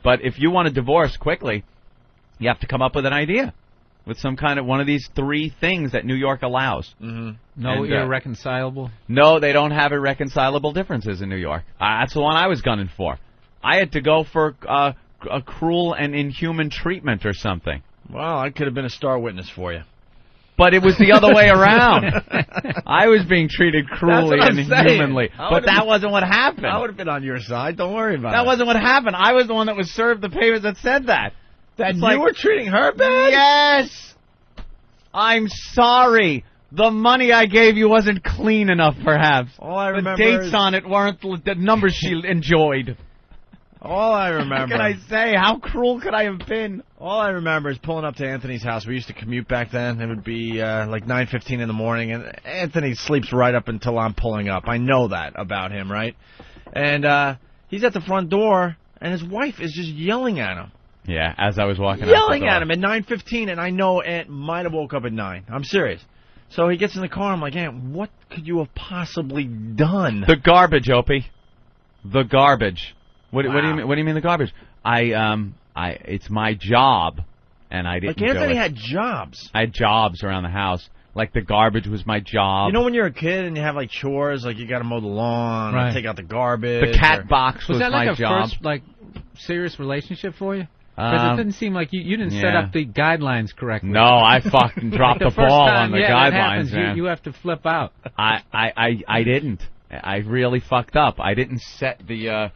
But if you want a divorce quickly, you have to come up with an idea. With some kind of one of these 3 things that New York allows. Mm-hmm. No irreconcilable? No, they don't have irreconcilable differences in New York. That's the one I was gunning for. I had to go for a cruel and inhuman treatment or something. Well, I could have been a star witness for you. But it was the other way around. I was being treated cruelly and inhumanly. But that wasn't what happened. I would have been on your side. Don't worry about it. That wasn't what happened. I was the one that was served the papers that said that. That you were treating her bad? Yes. I'm sorry. The money I gave you wasn't clean enough, perhaps. All I remember the dates on it weren't the numbers she enjoyed. All I remember. What can I say? How cruel could I have been? All I remember is pulling up to Anthony's house. We used to commute back then. It would be like 9:15 in the morning, and Anthony sleeps right up until I'm pulling up. I know that about him, right? And he's at the front door, and his wife is just yelling at him. Yeah, as I was walking out yelling at him at 9:15, and I know Aunt might have woke up at 9. I'm serious. So he gets in the car. I'm like, Aunt, what could you have possibly done? The garbage, Opie. The garbage. What do you mean? What do you mean the garbage? It's my job, and I didn't. Like Anthony had jobs. I had jobs around the house. Like the garbage was my job. You know when you're a kid and you have like chores, like you got to mow the lawn, or take out the garbage. The cat box was that my like a job. First, like serious relationship for you? Because it didn't seem like you didn't set up the guidelines correctly. No, I fucking dropped the ball on the guidelines, happens, man. You have to flip out. I didn't. I really fucked up. I didn't set the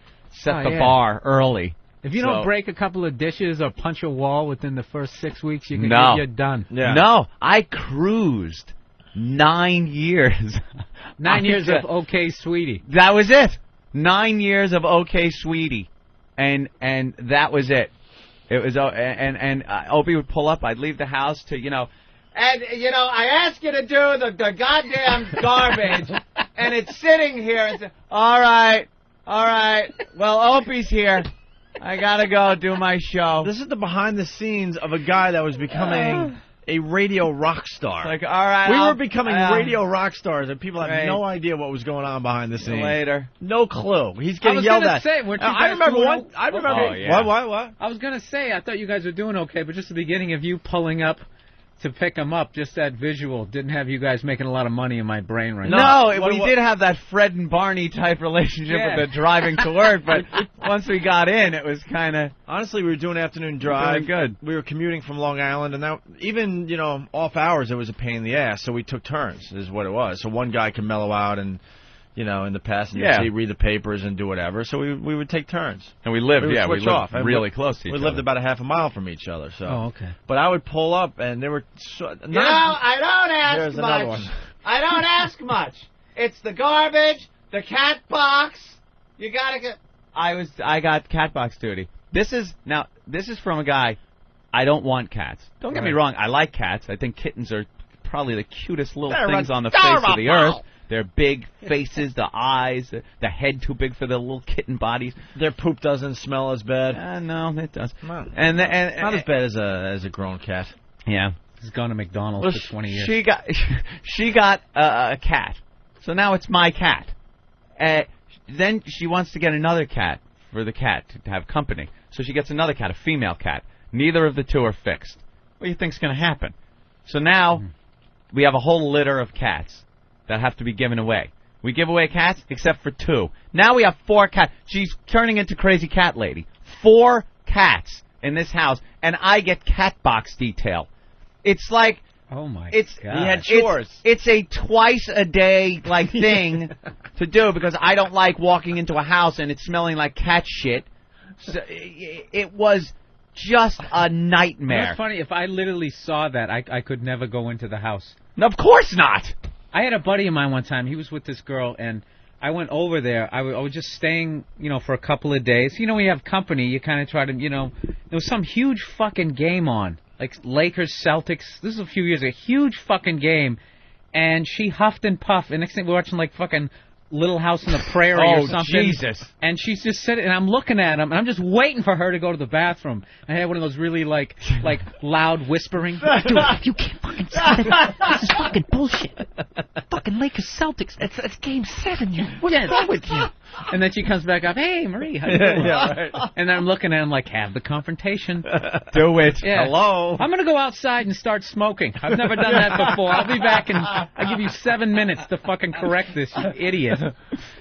bar early. If you don't break a couple of dishes or punch a wall within the first 6 weeks, you're done. Yeah. No, I cruised 9 years. 9 years of OK Sweetie. That was it. 9 years of OK Sweetie, and that was it. It was and Opie would pull up. I'd leave the house to I asked you to do the goddamn garbage, and it's sitting here. And all right. Well, Opie's here. I gotta go do my show. This is the behind the scenes of a guy that was becoming a radio rock star. Like, all right, we were becoming radio rock stars, and people had no idea what was going on behind the scenes. Later, no clue. He's getting yelled at. I remember one. I remember. Oh, yeah. What? I was gonna say I thought you guys were doing okay, but just the beginning of you pulling up to pick him up, just that visual didn't have you guys making a lot of money in my brain right now. No, we did have that Fred and Barney type relationship with the driving to work, but once we got in, it was kind of... Honestly, we were doing afternoon drive. Good. We were commuting from Long Island, and that, even, off hours, it was a pain in the ass, so we took turns, is what it was. So one guy can mellow out and... in the passenger seat, read the papers and do whatever. So we would take turns. And we lived, we lived really close to each other. We lived about a half a mile from each other. So. Oh, okay. But I would pull up, and they were... I don't ask much. I don't ask much. It's the garbage, the cat box. You gotta get... I got cat box duty. This is from a guy, I don't want cats. Don't get me wrong, I like cats. I think kittens are probably the cutest little things on the face of the earth. Their big faces, the eyes, the head too big for their little kitten bodies. Their poop doesn't smell as bad. No, it does. No. And not as bad as a grown cat. Yeah. He's gone to McDonald's for 20 years. She got a cat, so now it's my cat. Then she wants to get another cat for the cat to have company. So she gets another cat, a female cat. Neither of the two are fixed. What do you think's going to happen? So now we have a whole litter of cats that have to be given away. We give away cats except for 2. Now we have 4 cats. She's turning into crazy cat lady. 4 cats in this house, and I get cat box detail. It's like... Oh, my God. He had chores. It's a twice-a-day thing to do because I don't like walking into a house and it's smelling like cat shit. So it was just a nightmare. It's funny. If I literally saw that, I could never go into the house. No, of course not. I had a buddy of mine one time. He was with this girl, and I went over there. I was just staying, for a couple of days. When you have company, you kind of try to, there was some huge fucking game on, like Lakers, Celtics. This is a few years ago. Huge fucking game, and she huffed and puffed. And next thing we're watching, like, fucking Little House on the Prairie or something. Jesus. And she's just sitting, and I'm looking at him, and I'm just waiting for her to go to the bathroom. I had one of those really, like loud whispering. Dude, you can't fucking say that. This is fucking bullshit. Fucking Lakers Celtics. It's game 7. What's wrong with you? And then she comes back up, hey, Marie, how you doing? Yeah, right. And then I'm looking at him like, have the confrontation. Do it. Yeah. Hello. I'm going to go outside and start smoking. I've never done that before. I'll be back, and I'll give you 7 minutes to fucking correct this, you idiot.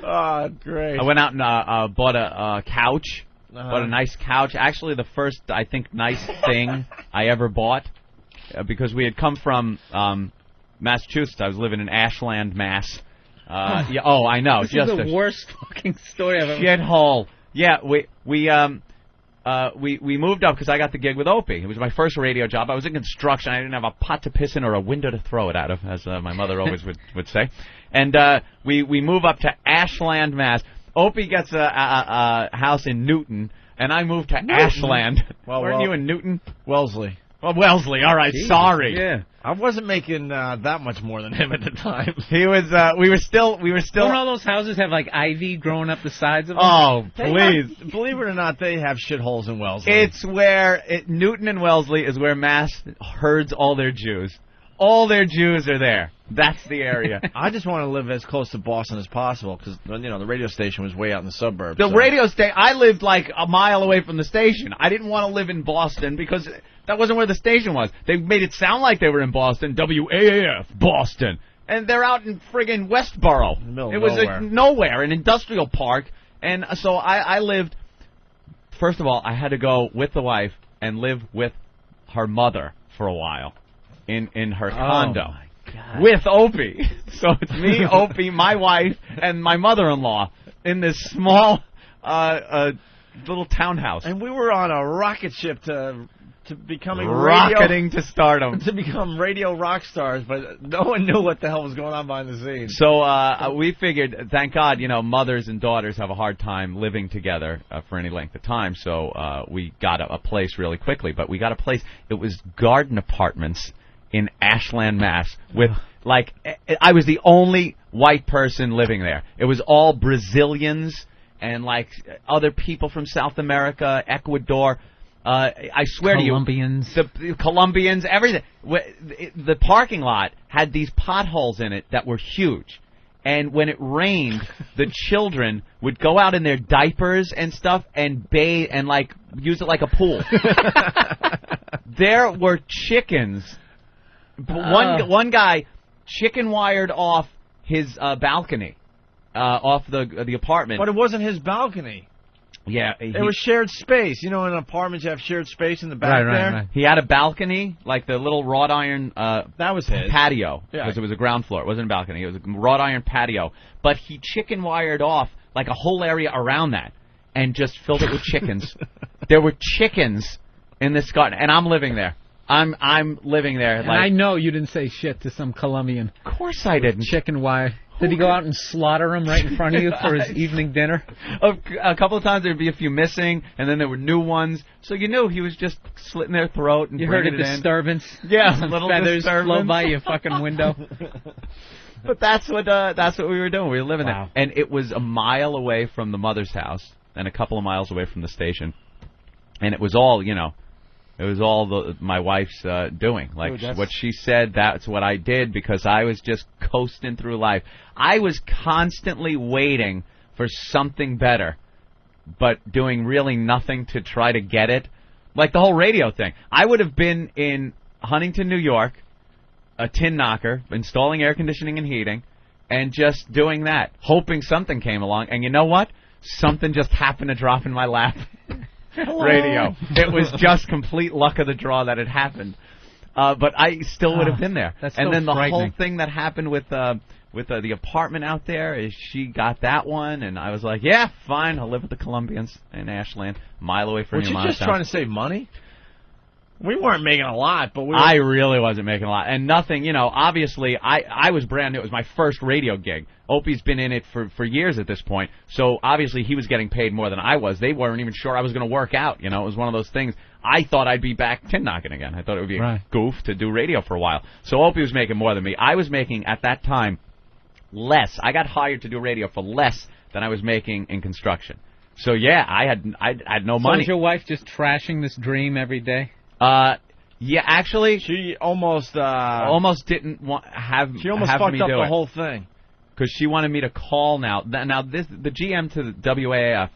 Oh, great. I went out and bought a couch. Uh-huh. Bought a nice couch. Actually, the first, I think, nice thing I ever bought, because we had come from Massachusetts. I was living in Ashland, Mass. Yeah. Oh, I know. This just is the worst fucking story I've ever. Shithole. Yeah. We moved up because I got the gig with Opie. It was my first radio job. I was in construction. I didn't have a pot to piss in or a window to throw it out of, as my mother always would say. And we move up to Ashland, Mass. Opie gets a house in Newton, and I moved to Ashland. Weren't you in Newton? Wellesley. Well, Wellesley. All right. Jesus. Sorry. Yeah. I wasn't making that much more than him at the time. He was. We were still. Don't all those houses have like ivy growing up the sides of them? Oh, please. Believe it or not, they have shitholes in Wellesley. It's where Newton and Wellesley is where Mass herds all their Jews. All their Jews are there. That's the area. I just want to live as close to Boston as possible because the radio station was way out in the suburbs. The radio station. I lived like a mile away from the station. I didn't want to live in Boston because that wasn't where the station was. They made it sound like they were in Boston. WAAF, Boston. And they're out in friggin' Westboro. Middle It of was nowhere. Nowhere, an industrial park. And so I lived, first of all, I had to go with the wife and live with her mother for a while in her condo. My God. With Opie. So it's me, Opie, my wife, and my mother-in-law in this small little townhouse. And we were on a rocket ship to becoming Rocketing to stardom. to become radio rock stars, but no one knew what the hell was going on behind the scenes. So we figured, thank God, mothers and daughters have a hard time living together for any length of time. So we got a place really quickly. But we got a place. It was garden apartments in Ashland, Mass. With I was the only white person living there. It was all Brazilians and other people from South America, Ecuador. I swear Colombians. to you, the Colombians, everything. The parking lot had these potholes in it that were huge. And when it rained, the children would go out in their diapers and stuff and bathe and use it like a pool. There were chickens. One guy chicken wired off his balcony, off the apartment. But it wasn't his balcony. Yeah, It was shared space. In apartments you have shared space in the back there. Right. He had a balcony, like the little wrought iron That was his patio, Yeah. because it was a ground floor. It wasn't a balcony. It was a wrought iron patio. But he chicken wired off a whole area around that and just filled it with chickens. There were chickens in this garden, and I'm living there. I'm living there. And I know you didn't say shit to some Colombian. Of course I didn't. Chicken wire. Did he go out and slaughter him right in front of you for his evening dinner? A couple of times there'd be a few missing, and then there were new ones. So you knew he was just slitting their throat and You heard a bringing it in. disturbance? Yeah, Some little feathers disturbance. blow by your fucking window. But that's what we were doing. We were living Wow. there, and it was a mile away from the mother's house and a couple of miles away from the station, and it was all It was all my wife's doing. What she said, that's what I did, because I was just coasting through life. I was constantly waiting for something better, but doing really nothing to try to get it. Like the whole radio thing. I would have been in Huntington, New York, a tin knocker, installing air conditioning and heating, and just doing that, hoping something came along. And you know what? Something just happened to drop in my lap. Radio. It was just complete luck of the draw that it happened. But I still would have been there. That's and so then the frightening. whole thing that happened with the apartment out there is she got that one, and I was like, yeah, fine, I'll live with the Colombians in Ashland, a mile away from Were you your just mom's trying house. to save money? We weren't making a lot, but we were... I really wasn't making a lot. And nothing, obviously, I was brand new. It was my first radio gig. Opie's been in it for years at this point, so obviously he was getting paid more than I was. They weren't even sure I was going to work out. It was one of those things. I thought I'd be back tin knocking again. I thought it would be a goof to do radio for a while. So Opie was making more than me. I was making, at that time, less. I got hired to do radio for less than I was making in construction. So yeah, I had no money. So is your wife just trashing this dream every day? Yeah, actually, She almost didn't have. She almost have fucked me up do the it. whole thing. Because she wanted me to call now. The GM to the WAAF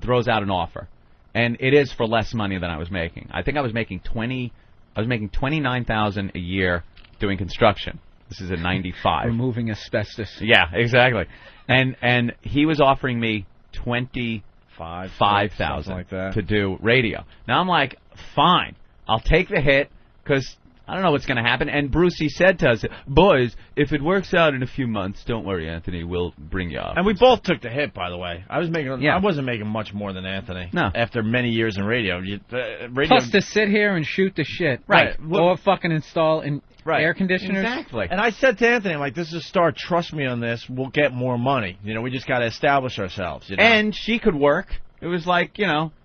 throws out an offer, and it is for less money than I was making. I think I was making $29,000 a year doing construction. This is in '95. Removing asbestos. Yeah, exactly. And he was offering me $25,000 like that to do radio. Now I'm like, fine, I'll take the hit because I don't know what's going to happen. And Brucey said to us, boys, if it works out in a few months, don't worry, Anthony, we'll bring you up. And we both took the hit, by the way. I Yeah. wasn't making much more than Anthony. No. After many years in radio. Radio Plus to sit here and shoot the shit. Right. Or fucking install Right. air conditioners. Exactly. And I said to Anthony, I'm like, this is a start. Trust me on this. We'll get more money. We just got to establish ourselves. And she could work. It was like,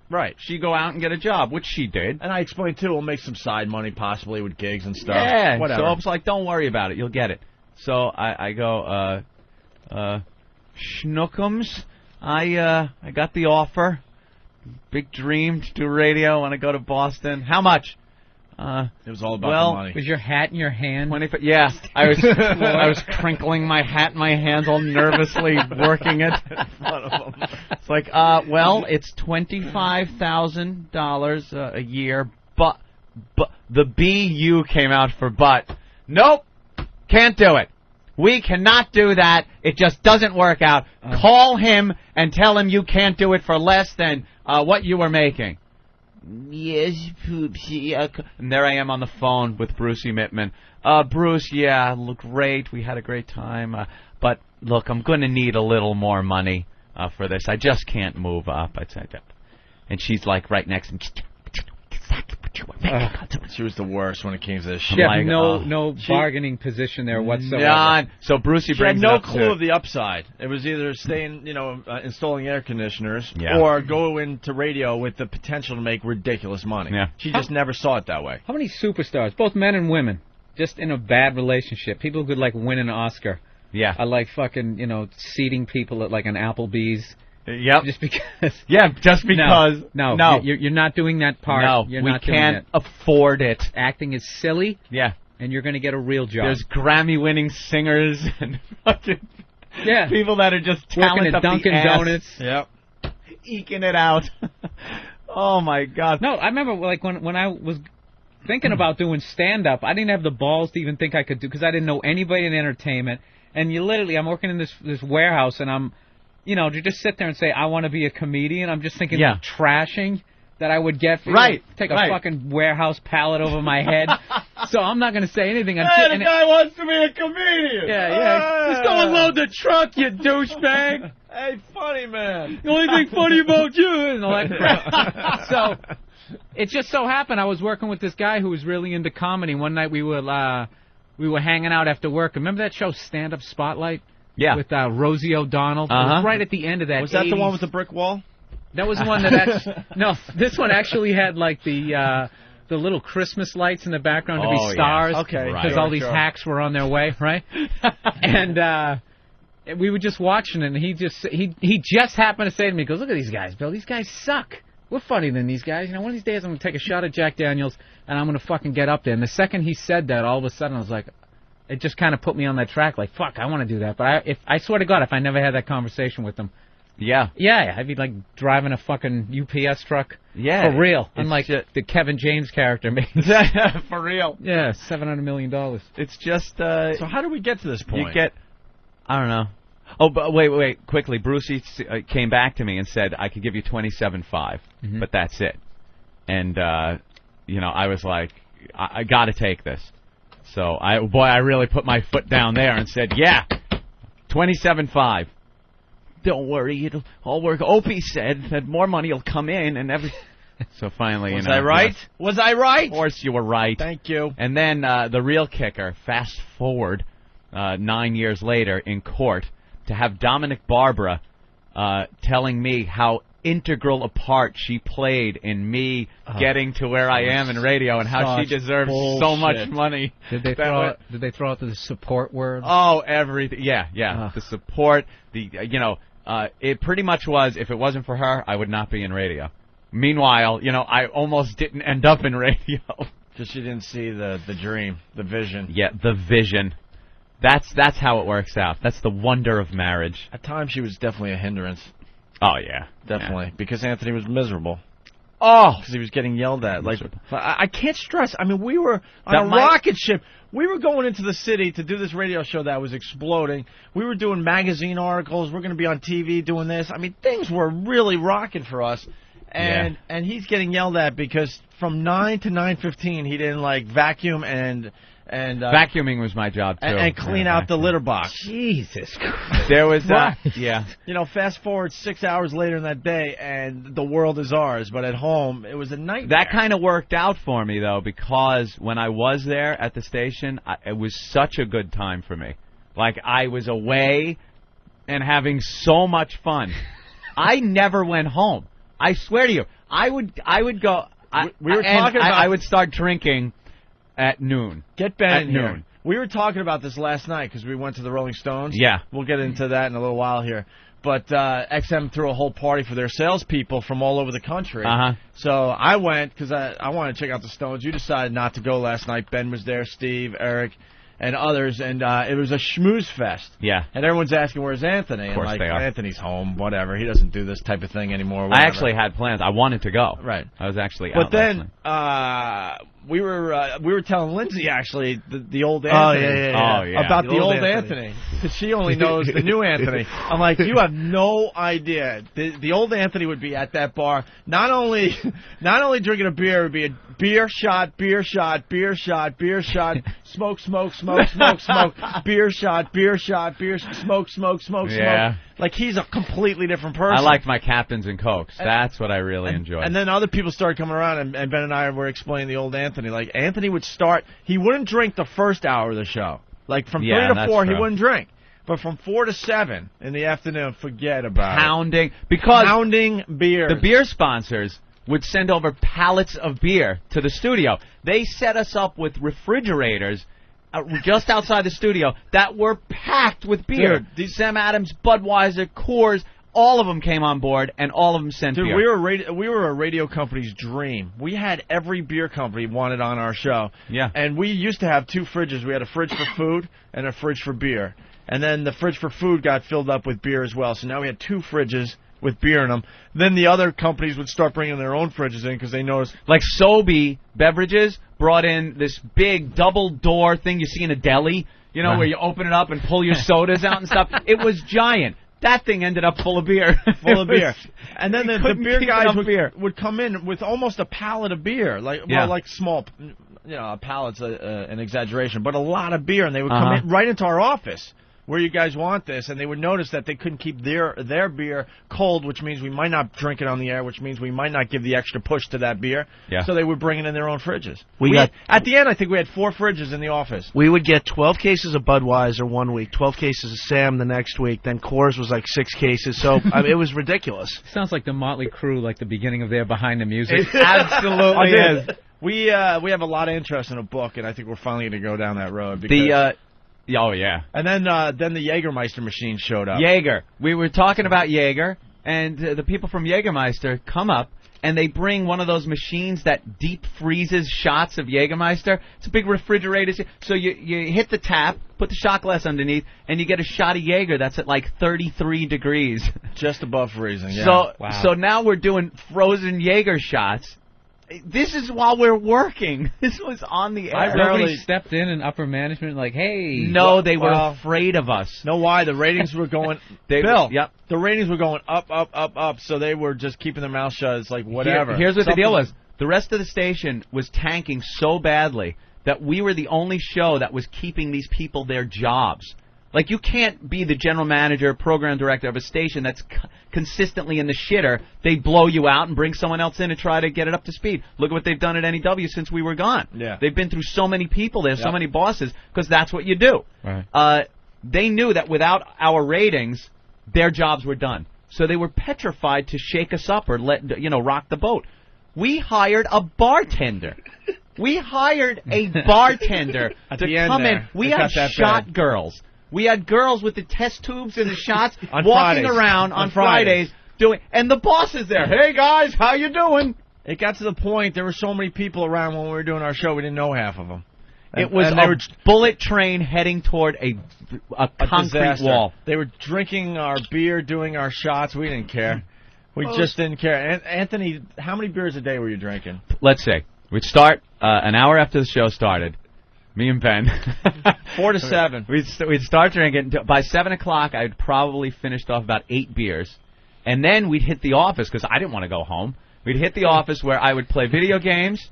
right. she'd go out and get a job, which she did. And I explained, too, we'll make some side money possibly with gigs and stuff. Yeah. Whatever. So I was like, don't worry about it. You'll get it. So I go, schnookums. I got the offer. Big dream to do radio when I go to Boston. How much? It was all about the money. Was your hat in your hand? 25. Yeah, I was crinkling my hat in my hands, all nervously working it. It's like, it's $25,000 a year, but the BU came out for but. Nope, can't do it. We cannot do that. It just doesn't work out. Call him and tell him you can't do it for less than what you were making. Yes, Poopsie. And there I am on the phone with Brucey Mittman. Bruce, yeah, look great. We had a great time. But, look, I'm going to need a little more money for this. I just can't move up. I said that. And she's, like, right next to me. She was the worst when it came to this shit. She had no bargaining position there whatsoever. None. So Brucey She had brings no up clue of the upside. It was either staying, installing air conditioners, Yeah. or go into radio with the potential to make ridiculous money. Yeah. She just never saw it that way. How many superstars, both men and women, just in a bad relationship, people who could, like, win an Oscar, Yeah. are like fucking, seating people at, like, an Applebee's. Yep. Just because. Yeah, just because. No. You're not doing that part. No, you're we not doing can't it. afford it. Acting is silly, Yeah. and you're going to get a real job. There's Grammy-winning singers and fucking people that are just working talent at up the Dunkin' ass, Donuts. Yep. eking it out. Oh, my God. No, I remember, like, when I was thinking about doing stand-up, I didn't have the balls to even think I could do, because I didn't know anybody in entertainment. And I'm working in this warehouse, and I'm, to just sit there and say, I want to be a comedian, I'm just thinking the trashing that I would get for take a fucking warehouse pallet over my head. So I'm not going to say anything. The guy wants to be a comedian. Yeah. Just go unload the truck, you douchebag. Hey, funny man. The only thing funny about you and all that crap. So it just so happened I was working with this guy who was really into comedy. One night we were hanging out after work. Remember that show, Stand Up Spotlight? Yeah. With Rosie O'Donnell. It was right at the end of that. Was that 80s. the one with the brick wall? That was the one that no, this one actually had like the little Christmas lights in the background to be stars. Yeah. Okay. Because all these hacks were on their way, right? And we were just watching it, and he just happened to say to me, he goes, look at these guys, Bill. These guys suck. We're funnier than these guys. One of these days I'm going to take a shot at Jack Daniels, and I'm going to fucking get up there. And the second he said that, all of a sudden I was like, it just kind of put me on that track, like, fuck, I want to do that. But I swear to God, if I never had that conversation with him, yeah, I'd be like driving a fucking UPS truck. Yeah. For real. Unlike the Kevin James character made. For real. Yeah, $700 million. It's just... so how do we get to this point? I don't know. Oh, but wait, quickly. Brucey came back to me and said, I could give you $27.5, but that's it. And, I was like, I got to take this. So, I really put my foot down there and said, yeah, $27.5. Don't worry, it'll all work. Opie said that more money will come in and everything. So finally, Was I right? Yes. Was I right? Of course you were right. Thank you. And then the real kicker, fast forward 9 years later in court, to have Dominic Barbara telling me how integral a part she played in me getting to where I am in radio, and how she deserves so much money. Did they throw out the support words? Oh, everything. Yeah. The support. It pretty much was. If it wasn't for her, I would not be in radio. Meanwhile, I almost didn't end up in radio because she didn't see the dream, the vision. Yeah, the vision. That's how it works out. That's the wonder of marriage. At times, she was definitely a hindrance. Oh, yeah. Definitely. Because Anthony was miserable. Oh! Because he was getting yelled at. Like, I can't stress. I mean, we were on a rocket ship. We were going into the city to do this radio show that was exploding. We were doing magazine articles. We're going to be on TV doing this. I mean, things were really rocking for us. And he's getting yelled at because from 9 to 9:15, he didn't, vacuum and vacuuming was my job, too. And clean out the litter box. Jesus Christ. There was fast forward 6 hours later in that day, and the world is ours. But at home, it was a nightmare. That kind of worked out for me, though, because when I was there at the station, it was such a good time for me. Like, I was away and having so much fun. I never went home. I swear to you. I would go... I would start drinking at noon. Get Ben in here. We were talking about this last night because we went to the Rolling Stones. Yeah. We'll get into that in a little while here. But XM threw a whole party for their salespeople from all over the country. So I went because I wanted to check out the Stones. You decided not to go last night. Ben was there, Steve, Eric, and others, and it was a schmooze fest. Yeah. And everyone's asking, where's Anthony? Of course and they are. Anthony's home, whatever. He doesn't do this type of thing anymore. I actually had plans. I wanted to go. Right. I was actually out. But then we were telling Lindsay, actually, the old Anthony. Oh, yeah. About the old Anthony. Because she only knows the new Anthony. I'm like, you have no idea. The old Anthony would be at that bar, not only drinking a beer, it would be a beer shot, beer shot, beer shot, beer shot, smoke, smoke, smoke, smoke, smoke, beer shot, beer shot, beer smoke, smoke, smoke, smoke. Like, he's a completely different person. I liked my Captains and Cokes. That's what I really enjoyed. And then other people started coming around, and Ben and I were explaining the old Anthony. Like, Anthony would start, he wouldn't drink the first hour of the show. Like, from 3 to 4, he wouldn't drink. But from 4 to 7 in the afternoon, forget about it. Pounding beer. The beer sponsors would send over pallets of beer to the studio. They set us up with refrigerators just outside the studio that were packed with beer. Dude, Sam Adams, Budweiser, Coors, all of them came on board, and all of them sent beer. We were a radio company's dream. We had every beer company wanted on our show. Yeah. And we used to have 2 fridges. We had a fridge for food and a fridge for beer. And then the fridge for food got filled up with beer as well. So now we had 2 fridges with beer in them. Then the other companies would start bringing their own fridges in because they noticed. Like Sobe Beverages brought in this big double-door thing you see in a deli, where you open it up and pull your sodas out and stuff. It was giant. That thing ended up full of beer. And then the beer guys would come in with almost a pallet of beer. Like small, a pallet's an exaggeration, but a lot of beer. And they would come in right into our office. Where you guys want this, and they would notice that they couldn't keep their beer cold, which means we might not drink it on the air, which means we might not give the extra push to that beer. Yeah. So they would bring it in their own fridges. At the end, I think we had 4 fridges in the office. We would get 12 cases of Budweiser one week, 12 cases of Sam the next week, then Coors was like 6 cases, so it was ridiculous. Sounds like the Motley Crue, like the beginning of their Behind the Music. It absolutely is. We have a lot of interest in a book, and I think we're finally going to go down that road. Oh, yeah. And then the Jägermeister machine showed up. Jaeger. We were talking about Jaeger, and the people from Jägermeister come up, and they bring one of those machines that deep freezes shots of Jägermeister. It's a big refrigerator. So you hit the tap, put the shot glass underneath, and you get a shot of Jaeger that's at like 33 degrees. Just above freezing, yeah. So now we're doing frozen Jaeger shots. This is while we're working. This was on the air. Nobody stepped in upper management like, hey. No, they were afraid of us. Know why? The ratings were going... Bill, the ratings were going up, so they were just keeping their mouth shut. It's like, whatever. Here's what the deal was. The rest of the station was tanking so badly that we were the only show that was keeping these people their jobs. Like, you can't be the general manager, program director of a station that's consistently in the shitter. They blow you out and bring someone else in and try to get it up to speed. Look at what they've done at NEW since we were gone. Yeah. They've been through so many people there, so many bosses, because that's what you do. Right. They knew that without our ratings, their jobs were done. so they were petrified to shake us up or rock the boat. We hired a bartender. We hired a bartender to come in. We had shot girls. We had girls with the test tubes and the shots walking around on Fridays doing. And the boss is there. Hey guys, how you doing? It got to the point there were so many people around when we were doing our show we didn't know half of them. It was a bullet train heading toward a concrete disaster. wall. They were drinking our beer, doing our shots. We didn't care. We just didn't care. Anthony, how many beers a day were you drinking? Let's say we'd start an hour after the show started. Me and Ben. 4 to 7. We'd start drinking. By 7 o'clock, I'd probably finished off about 8 beers. And then we'd hit the office because I didn't want to go home. We'd hit the office where I would play video games,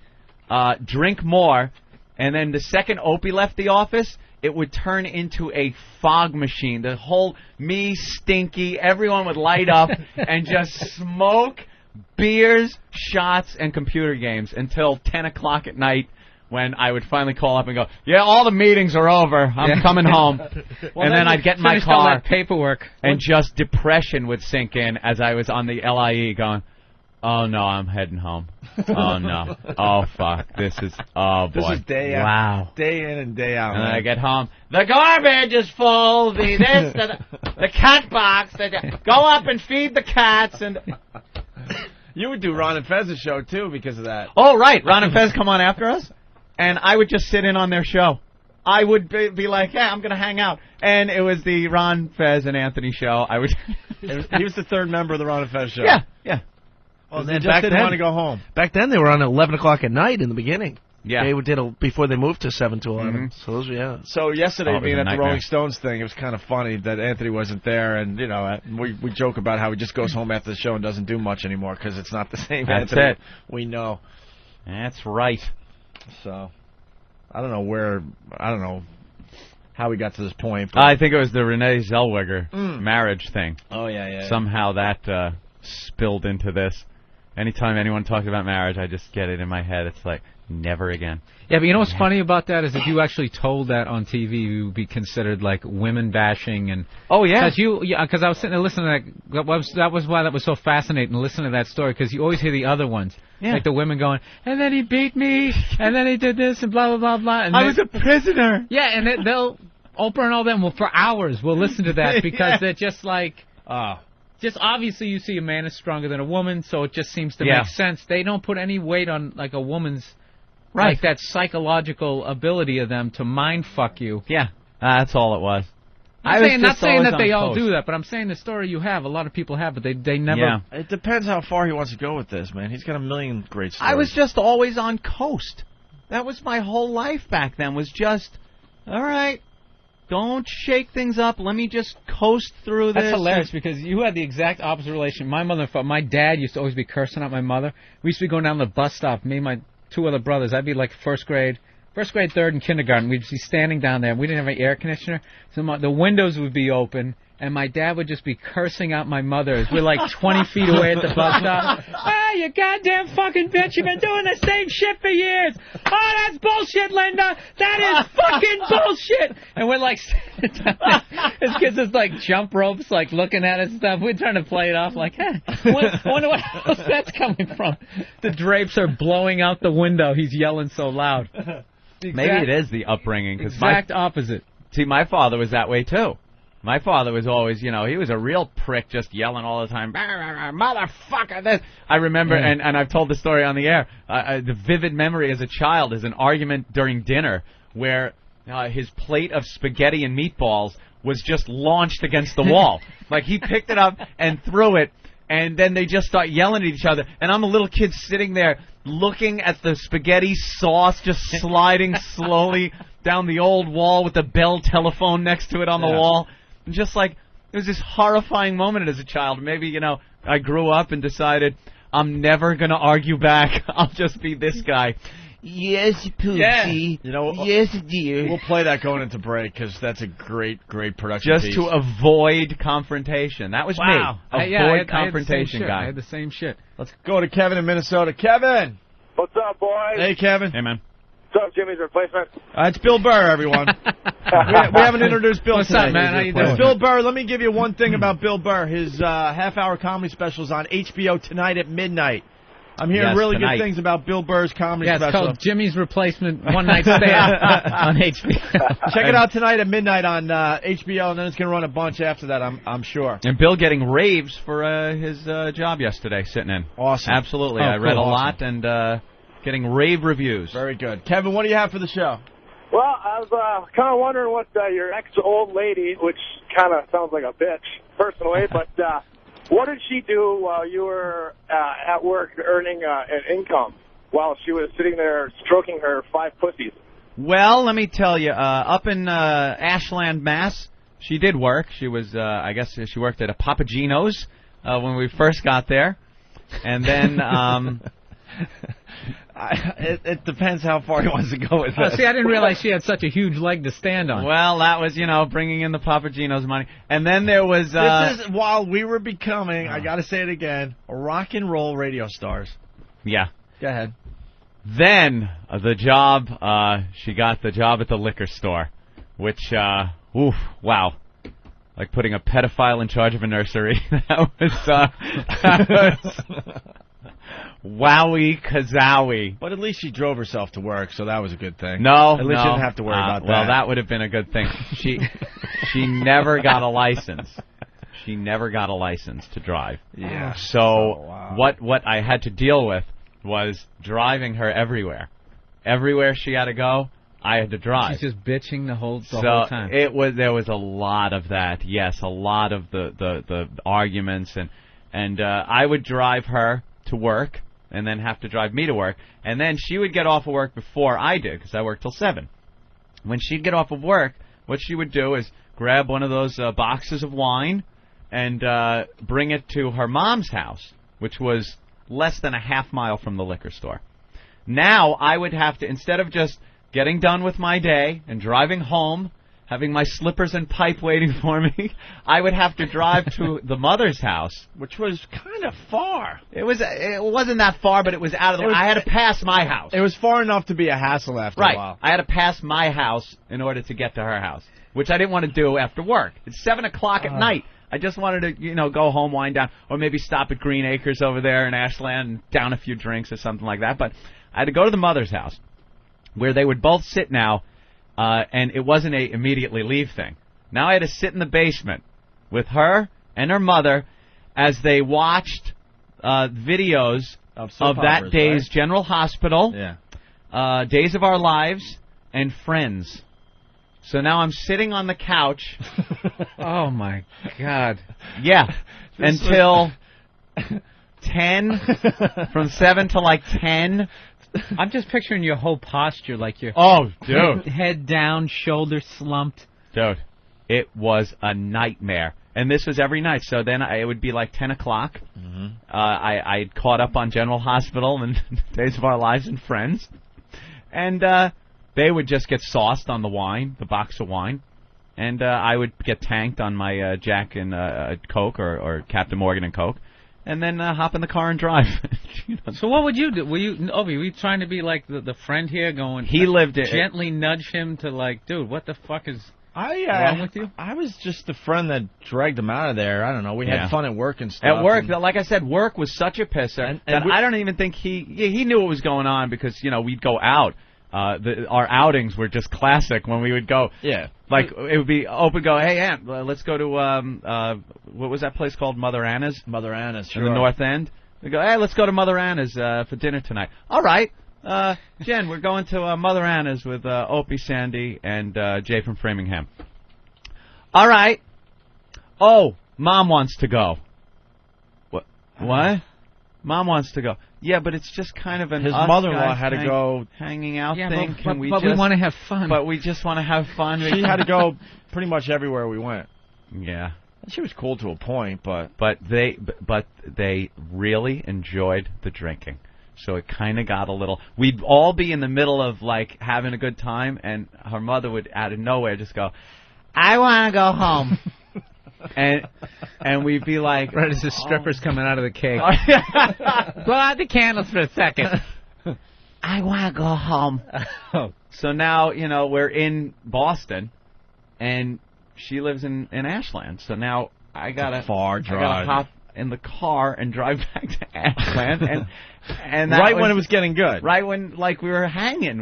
drink more, and then the second Opie left the office, it would turn into a fog machine. The whole me, Stinky, everyone would light up and just smoke beers, shots, and computer games until 10 o'clock at night when I would finally call up and go, yeah, all the meetings are over. I'm coming home. And then I'd get in my car. All that paperwork. And just depression would sink in as I was on the LIE going, oh, no, I'm heading home. Oh, no. Oh, fuck. Oh, boy. This is day out. Wow. Day in and day out. And then I get home. The garbage is full. The cat box. Go up and feed the cats. And you would do Ron and Fez's show, too, because of that. Oh, right. Ron and Fez come on after us. And I would just sit in on their show. I would be like, yeah, I'm going to hang out. And it was the Ron, Fez, and Anthony show. He was the third member of the Ron and Fez show. Yeah, yeah. Well, they just didn't want to go home. Back then, they were on at 11 o'clock at night in the beginning. Yeah. They did before they moved to 7 to 11. Mm-hmm. So those were, yeah. So yesterday, being at the nightmare. Rolling Stones thing, it was kind of funny that Anthony wasn't there, and we joke about how he just goes home after the show and doesn't do much anymore because it's not the same That's Anthony it. we know. That's right. So I don't know how we got to this point. But I think it was the Renee Zellweger marriage thing. Oh yeah. Somehow that spilled into this. Anytime anyone talks about marriage, I just get it in my head. It's like, never again. Yeah, but you know what's funny about that is if you actually told that on TV, you would be considered like women bashing and. Oh yeah. Because I was sitting there listening to that. That was why that was so fascinating to listen to that story because you always hear the other ones, like the women going, and then he beat me, and then he did this, and blah blah blah blah. And I was a prisoner. Yeah, and they'll Oprah and all them for hours. We'll listen to that because they're just like. Just obviously you see a man is stronger than a woman, so it just seems to make sense. They don't put any weight on like a woman's, like that psychological ability of them to mind fuck you. Yeah, that's all it was. I'm not saying that they all do that, but I'm saying the story you have, a lot of people have, but they never. Yeah. It depends how far he wants to go with this, man. He's got a million great stories. I was just always on coast. That was my whole life back then. Was just, all right. Don't shake things up. Let me just coast through this. That's hilarious because you had the exact opposite relation. My dad used to always be cursing at my mother. We used to be going down the bus stop, me and my 2 other brothers. I'd be like first grade, third, and kindergarten. We'd be standing down there. We didn't have an air conditioner, so the windows would be open, and my dad would just be cursing out my mother as we're like 20 feet away at the bus stop. Ah, you goddamn fucking bitch! You've been doing the same shit for years. Oh, that's bullshit, Linda. That is fucking bullshit. And we're like, his kids is like jump ropes, like looking at it and stuff. We're trying to play it off like, I wonder what else that's coming from. The drapes are blowing out the window. He's yelling so loud. Maybe it is the upbringing. Exact opposite. See, my father was that way too. My father was always, he was a real prick, just yelling all the time, motherfucker, this. I remember, and I've told the story on the air, the vivid memory as a child is an argument during dinner where his plate of spaghetti and meatballs was just launched against the wall. Like, he picked it up and threw it, and then they just start yelling at each other. And I'm a little kid sitting there looking at the spaghetti sauce just sliding slowly down the old wall with the Bell telephone next to it on the wall. Just like, it was this horrifying moment as a child. Maybe, I grew up and decided I'm never going to argue back. I'll just be this guy. Yes, Poopsie. Yeah. Yes, dear. We'll play that going into break because that's a great production Just piece. to avoid confrontation. That was me. Avoid confrontation guy. I had the same shit. Let's go to Kevin in Minnesota. Kevin! What's up, boys? Hey, Kevin. Hey, man. What's up, Jimmy's replacement? It's Bill Burr, everyone. we haven't introduced Bill What's today. up, man? How you doing? Bill Burr, let me give you one thing about Bill Burr. His half-hour comedy special is on HBO tonight at midnight. I'm hearing really tonight. good things about Bill Burr's comedy It's special. called Jimmy's Replacement One Night Stand on HBO. Check it out tonight at midnight on HBO, and then it's going to run a bunch after that, I'm sure. And Bill getting raves for his job yesterday, sitting in. Awesome. Absolutely. Oh, I read cool. a lot and getting rave reviews. Very good. Kevin, what do you have for the show? Well, I was kind of wondering what your ex-old lady, which kind of sounds like a bitch, personally, but what did she do while you were at work earning an income while she was sitting there stroking her 5 pussies? Well, let me tell you, up in Ashland, Mass, she did work. She was, I guess she worked at a Papagino's when we first got there. And then... It depends how far he wants to go with Oh, this. see, I didn't realize she had such a huge leg to stand on. Well, that was, bringing in the Papagino's money. And then there was... this is while we were becoming, I got to say it again, rock and roll radio stars. Yeah. Go ahead. Then the job, she got the job at the liquor store, which, wow. Like putting a pedophile in charge of a nursery. That was wowie kazowie. But at least she drove herself to work, so that was a good thing. No, at least she didn't have to worry about that. Well, that would have been a good thing. She never got a license. She never got a license to drive. Yeah. So wow. what I had to deal with was driving her everywhere. Everywhere she had to go, I had to drive. She's just bitching the whole time. There was a lot of that. Yes, a lot of the arguments and I would drive her to work and then have to drive me to work, and then she would get off of work before I did because I worked till 7. When she'd get off of work, what she would do is grab one of those boxes of wine and bring it to her mom's house, which was less than a half mile from the liquor store. Now I would have to, instead of just getting done with my day and driving home, having my slippers and pipe waiting for me, I would have to drive to the mother's house, which was kind of far. It wasn't that far, but it was out of the way. I had to pass my house. It was far enough to be a hassle after a while. I had to pass my house in order to get to her house, which I didn't want to do after work. It's 7 o'clock at night. I just wanted to, go home, wind down, or maybe stop at Green Acres over there in Ashland and down a few drinks or something like that. But I had to go to the mother's house, where they would both sit now, and it wasn't a immediately leave thing. Now I had to sit in the basement with her and her mother as they watched videos of that day's General Hospital, Days of Our Lives, and Friends. So now I'm sitting on the couch. Oh, my God. Yeah, until 10, from 7 to like 10. I'm just picturing your whole posture, like your dude, head down, shoulders slumped. Dude, it was a nightmare. And this was every night. So then it would be like 10 o'clock. Mm-hmm. I caught up on General Hospital and Days of Our Lives and Friends. And they would just get sauced on the wine, the box of wine. And I would get tanked on my Jack and Coke or Captain Morgan and Coke. And then hop in the car and drive. So what would you do? Were you trying to be like the friend here, going? He lived it. Gently nudge him to like, dude, what the fuck is wrong with you? I was just the friend that dragged him out of there. I don't know. We had fun at work and stuff. At work, like I said, work was such a pisser that I don't even think he knew what was going on because we'd go out. Our outings were just classic when we would go. Yeah. Like, it would be open, go, hey, Aunt, let's go to, what was that place called? Mother Anna's? Mother Anna's, sure. In the North End. We go, hey, let's go to Mother Anna's for dinner tonight. All right. Jen, we're going to Mother Anna's with Opie, Sandy, and Jay from Framingham. All right. Oh, Mom wants to go. What? Mom wants to go. Yeah, but it's just kind of his mother-in-law had to go hanging out thing. But we want to have fun. But we just want to have fun. She had to go pretty much everywhere we went. Yeah. She was cool to a point, but they really enjoyed the drinking. So it kind of got a little. We'd all be in the middle of like having a good time, and her mother would out of nowhere just go, "I want to go home." And we'd be like, right as the stripper's coming out of the cake. Blow out the candles for a second. I want to go home. So now, we're in Boston, and she lives in Ashland. So now I got to hop in the car and drive back to Ashland. And that when it was getting good. Right when, we were hanging.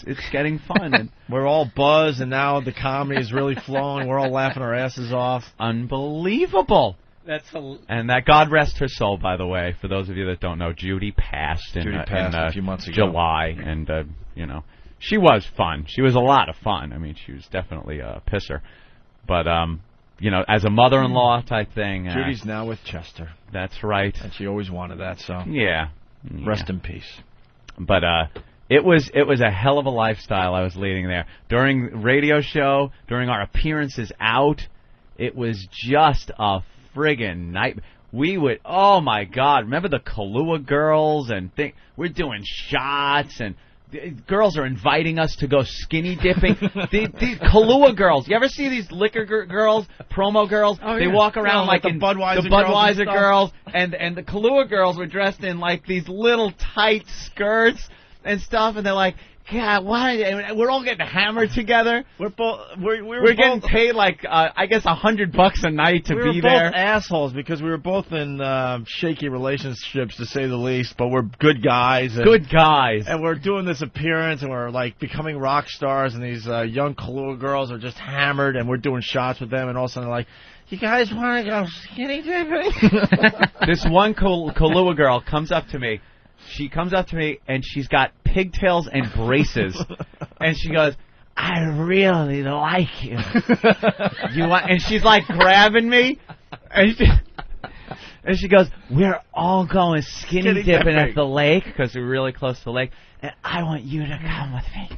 It's getting fun. And we're all buzzed, and now the comedy is really flowing. We're all laughing our asses off. Unbelievable. And that, God rest her soul, by the way, for those of you that don't know, Judy passed in a few months ago. July, and, she was fun. She was a lot of fun. I mean, she was definitely a pisser. But, as a mother-in-law type thing. Judy's now with Chester. That's right. And she always wanted that, so. Yeah. Rest in peace. But, it was a hell of a lifestyle I was leading there. During the radio show, during our appearances out, it was just a friggin' night. We would, oh my God, remember the Kahlua girls and we're doing shots and girls are inviting us to go skinny dipping. These Kahlua girls, you ever see these liquor girls, promo girls? Oh, They walk around like the in Budweiser girls and the Kahlua girls were dressed in like these little tight skirts and stuff, and they're like, God, why? We're all getting hammered together. We're getting paid I guess $100 a night to be there. We were both assholes because we were both in shaky relationships, to say the least. But we're good guys. And we're doing this appearance, and we're becoming rock stars. And these young Kahlua girls are just hammered, and we're doing shots with them. And all of a sudden, they're like, "You guys want to go skinny dipping?" This one Kahlua girl comes up to me. She comes up to me, and she's got pigtails and braces. And she goes, I really like you. And she's grabbing me. And she goes, we're all going skinny dipping at the lake, because we're really close to the lake. And I want you to come with me.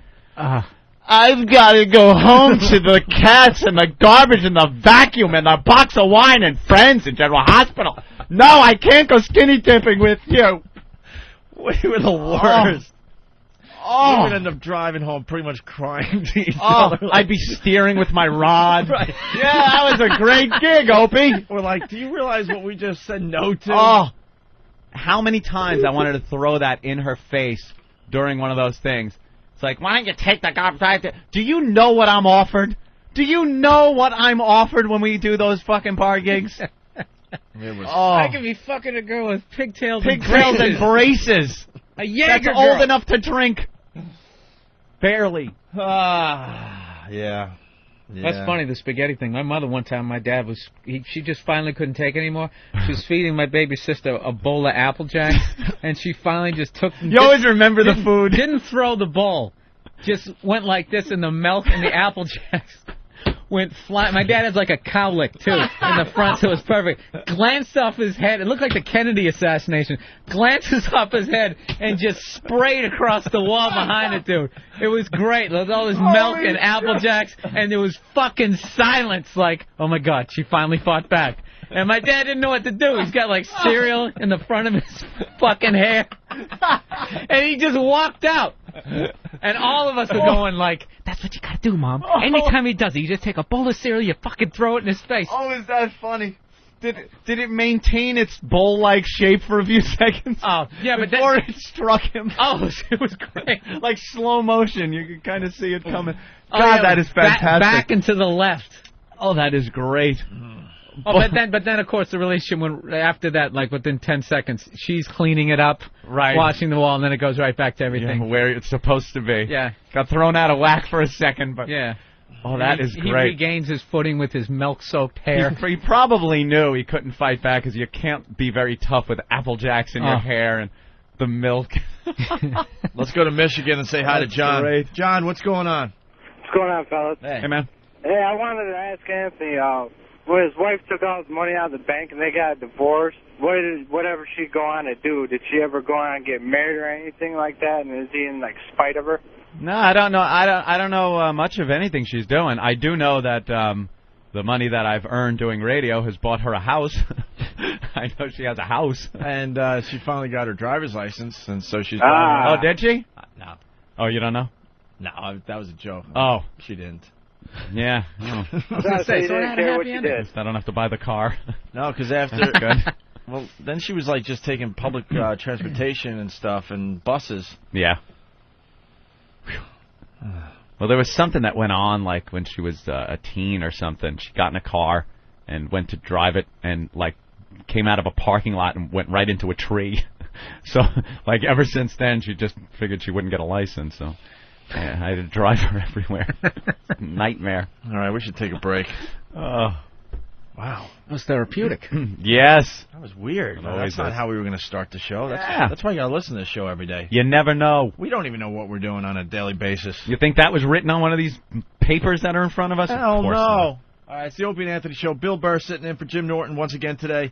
I've got to go home to the cats and the garbage and the vacuum and the box of wine and friends in General Hospital. No, I can't go skinny dipping with you. We were the worst. We would end up driving home pretty much crying to each other. I'd be steering with my rod. Right. Yeah, that was a great gig, Opie. We're like, do you realize what we just said no to? Oh, how many times I wanted to throw that in her face during one of those things. It's like, why don't you take the garbage? Do you know what I'm offered? Do you know what I'm offered when we do those fucking bar gigs? I could be fucking a girl with pigtails and braces. A Jaeger That's girl. old enough to drink. Barely. Yeah. That's funny, the spaghetti thing. My mother one time, my dad she just finally couldn't take it anymore. She was feeding my baby sister a bowl of Apple Jacks, and she finally just took... You always remember the food. Didn't throw the bowl. Just went like this, and the milk and the Apple Jacks went flying. My dad has a cowlick, too, in the front, so it was perfect. Glanced off his head. It looked like the Kennedy assassination. Glances off his head and just sprayed across the wall behind it, dude. It was great. There was all this milk and Apple Jacks, and there was fucking silence. Oh, my God, she finally fought back. And my dad didn't know what to do. He's got, cereal in the front of his fucking hair. And he just walked out. And all of us were going that's what you gotta do, Mom. Anytime he does it, you just take a bowl of cereal, you fucking throw it in his face. Oh, is that funny? Did it maintain its bowl-like shape for a few seconds? Oh, yeah, but before it struck him. Oh, it was great. Like slow motion, you could kind of see it coming. God, that is fantastic. Back and to the left. Oh, that is great. Oh, but then of course the relationship went after that, within 10 seconds, she's cleaning it up, right, washing the wall, and then it goes right back to everything. Yeah, where it's supposed to be. Yeah. Got thrown out of whack for a second, but yeah. Oh, that is great. He regains his footing with his milk-soaked hair. He probably knew he couldn't fight back because you can't be very tough with Apple Jacks in your hair and the milk. Let's go to Michigan and say hi to John. Great. John, what's going on? What's going on, fellas? Hey, man. Hey, I wanted to ask Anthony, when his wife took all his money out of the bank and they got divorced, whatever she go on to do, did she ever go on and get married or anything like that? And is he in spite of her? No, I don't know. I don't know much of anything she's doing. I do know that the money that I've earned doing radio has bought her a house. I know she has a house. And she finally got her driver's license, and so she's... Oh, did she? No. Oh, you don't know? No, that was a joke. Oh. She didn't. Yeah. Oh. I was going to say, you didn't care what you did. I don't have to buy the car. No, because after... Good. Well, then she was just taking public transportation and stuff and buses. Yeah. Well, there was something that went on, like, when she was a teen or something. She got in a car and went to drive it and, like, came out of a parking lot and went right into a tree. So, like, ever since then, she just figured she wouldn't get a license, so yeah, I had to drive her everywhere. Nightmare. All right, we should take a break. Oh. Wow. That was therapeutic. Yes. That was weird. Always That's not is. how we were going to start the show. Yeah. That's why you got to listen to this show every day. You never know. We don't even know what we're doing on a daily basis. You think that was written on one of these papers that are in front of us? Hell Of course no. not. All right, it's the Opie and Anthony Show. Bill Burr sitting in for Jim Norton once again today.